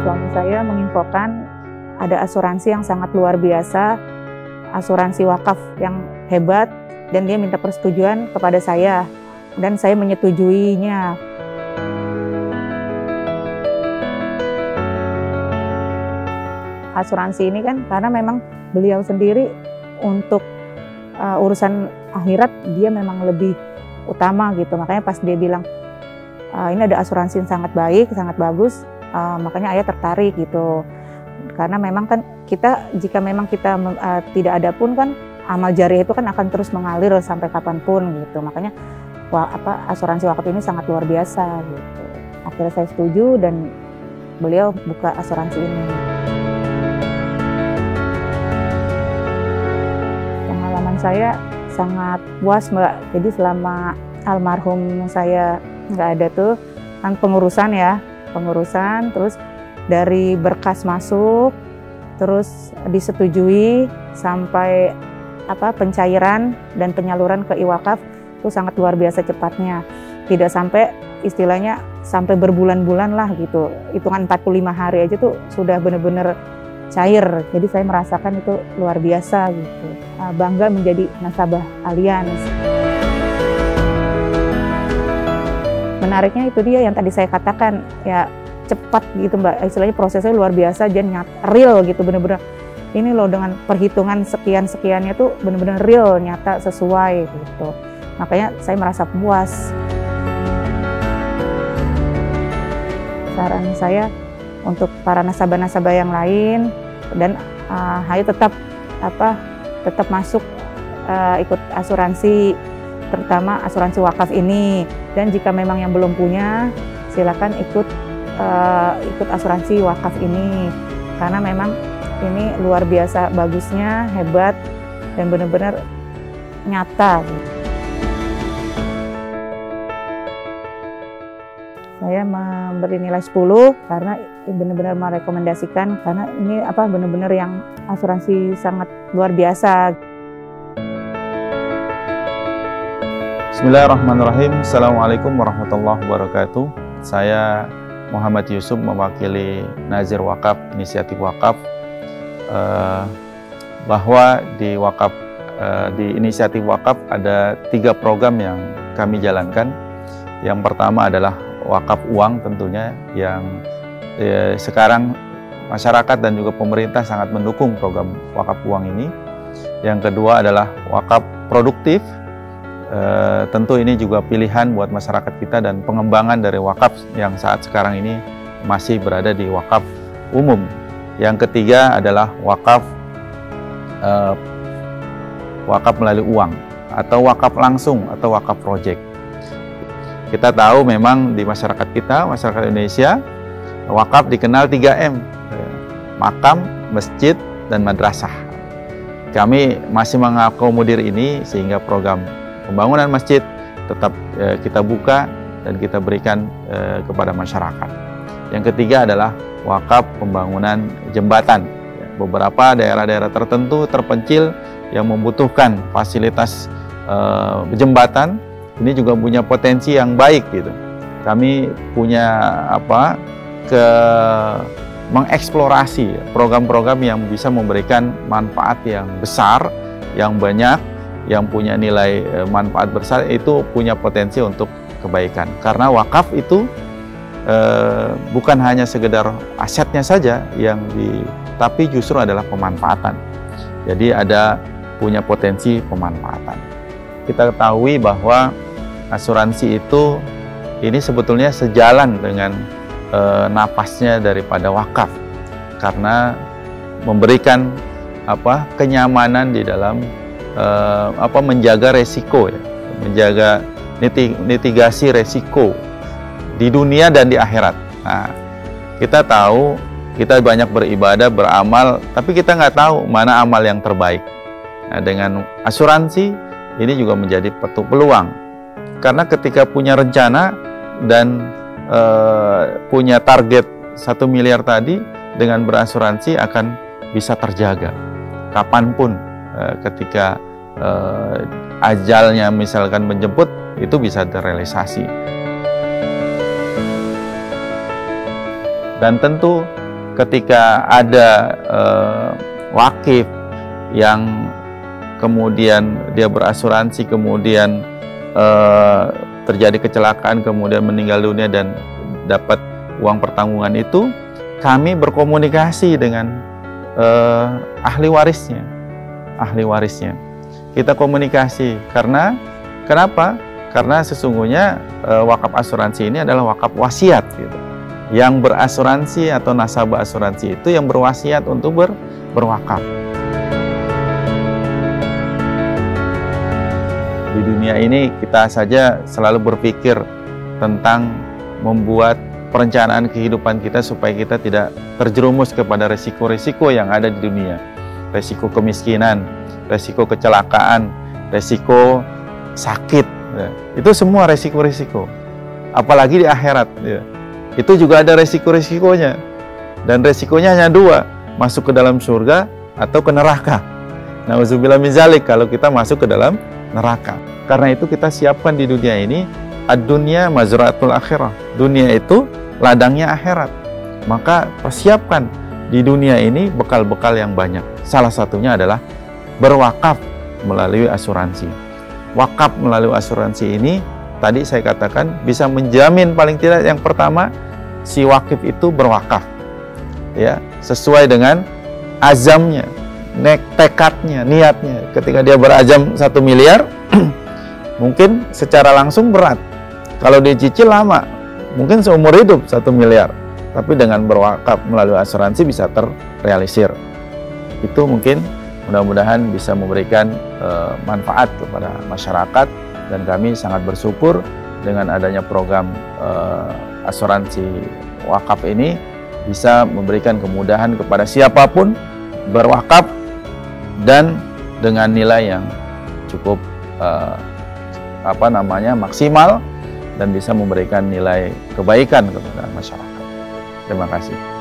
Suami saya menginfokan ada asuransi yang sangat luar biasa, asuransi wakaf yang hebat, dan dia minta persetujuan kepada saya, dan saya menyetujuinya. Asuransi ini kan karena memang beliau sendiri untuk urusan akhirat dia memang lebih utama gitu, makanya pas dia bilang ini ada asuransi yang sangat baik, sangat bagus, makanya ayah tertarik gitu. Karena memang kan kita, jika memang kita tidak ada pun kan amal jariah itu kan akan terus mengalir sampai kapanpun gitu. Makanya asuransi wakaf ini sangat luar biasa gitu. Akhirnya saya setuju dan beliau buka asuransi ini. Pengalaman saya sangat puas, Mbak. Jadi selama almarhum saya nggak ada tuh kan pengurusan, terus dari berkas masuk, terus disetujui sampai pencairan dan penyaluran ke iwakaf itu sangat luar biasa cepatnya. Tidak sampai istilahnya sampai berbulan-bulan lah gitu. Hitungan 45 hari aja tuh sudah benar-benar cair. Jadi saya merasakan itu luar biasa gitu. Bangga menjadi nasabah Allianz. Menariknya itu dia yang tadi saya katakan, ya cepat gitu Mbak, istilahnya prosesnya luar biasa dan real gitu, bener-bener ini loh dengan perhitungan sekian-sekiannya tuh bener-bener real, nyata, sesuai gitu. Makanya saya merasa puas. Saran saya untuk para nasabah-nasabah yang lain, dan ayo tetap masuk ikut asuransi, terutama asuransi wakaf ini. Dan jika memang yang belum punya, silakan ikut asuransi wakaf ini, karena memang ini luar biasa bagusnya, hebat, dan benar-benar nyata. Saya memberi nilai 10 karena benar-benar merekomendasikan, karena ini benar-benar yang asuransi sangat luar biasa. Bismillahirrahmanirrahim. Assalamualaikum warahmatullahi wabarakatuh. Saya Muhammad Yusuf mewakili Nazir Wakaf, Inisiatif Wakaf, bahwa di Inisiatif Wakaf ada 3 program yang kami jalankan. Yang pertama adalah wakaf uang tentunya, yang sekarang masyarakat dan juga pemerintah sangat mendukung program wakaf uang ini. Yang kedua adalah wakaf produktif. Tentu ini juga pilihan buat masyarakat kita dan pengembangan dari wakaf yang saat sekarang ini masih berada di wakaf umum. Yang ketiga adalah wakaf melalui uang, atau wakaf langsung, atau wakaf project. Kita tahu memang di masyarakat kita, masyarakat Indonesia, wakaf dikenal 3M, makam, masjid, dan madrasah. Kami masih mengakomodir ini sehingga program pembangunan masjid tetap kita buka dan kita berikan kepada masyarakat. Yang ketiga adalah wakaf pembangunan jembatan. Beberapa daerah-daerah tertentu terpencil yang membutuhkan fasilitas jembatan, ini juga punya potensi yang baik gitu. Kami punya mengeksplorasi program-program yang bisa memberikan manfaat yang besar, yang banyak, yang punya nilai manfaat besar, itu punya potensi untuk kebaikan. Karena wakaf itu bukan hanya sekedar asetnya saja tapi justru adalah pemanfaatan. Jadi punya potensi pemanfaatan. Kita ketahui bahwa asuransi itu ini sebetulnya sejalan dengan napasnya daripada wakaf, karena memberikan kenyamanan di dalam menjaga resiko, menjaga mitigasi resiko di dunia dan di akhirat. Nah, kita tahu kita banyak beribadah, beramal, tapi kita nggak tahu mana amal yang terbaik. Nah, dengan asuransi ini juga menjadi peluang, karena ketika punya rencana dan punya target 1 miliar tadi, dengan berasuransi akan bisa terjaga kapanpun. Ketika ajalnya misalkan menjemput, itu bisa terrealisasi. Dan tentu ketika ada wakif yang kemudian dia berasuransi, kemudian terjadi kecelakaan, kemudian meninggal dunia dan dapat uang pertanggungan itu, kami berkomunikasi dengan ahli warisnya. Kita komunikasi karena kenapa? Karena sesungguhnya wakaf asuransi ini adalah wakaf wasiat gitu. Yang berasuransi atau nasabah asuransi itu yang berwasiat untuk berwakaf. Di dunia ini kita saja selalu berpikir tentang membuat perencanaan kehidupan kita supaya kita tidak terjerumus kepada resiko-resiko yang ada di dunia. Resiko kemiskinan, resiko kecelakaan, resiko sakit. Ya. Itu semua resiko-resiko. Apalagi di akhirat. Ya. Itu juga ada resiko-resikonya. Dan resikonya hanya dua, masuk ke dalam surga atau ke neraka. Nauzubillah min zalik, kalau kita masuk ke dalam neraka. Karena itu kita siapkan di dunia ini, ad-dunya mazra'atul akhirah. Dunia itu ladangnya akhirat. Maka persiapkan di dunia ini bekal-bekal yang banyak. Salah satunya adalah berwakaf melalui asuransi. Wakaf melalui asuransi ini, tadi saya katakan bisa menjamin paling tidak yang pertama, si wakif itu berwakaf. Ya, sesuai dengan azamnya, tekadnya, niatnya. Ketika dia berazam 1 miliar, mungkin secara langsung berat. Kalau dicicil lama, mungkin seumur hidup 1 miliar. Tapi dengan berwakaf melalui asuransi bisa terrealisir. Itu mungkin mudah-mudahan bisa memberikan manfaat kepada masyarakat. Dan kami sangat bersyukur dengan adanya program asuransi wakaf ini bisa memberikan kemudahan kepada siapapun berwakaf dan dengan nilai yang cukup maksimal dan bisa memberikan nilai kebaikan kepada masyarakat. Terima kasih.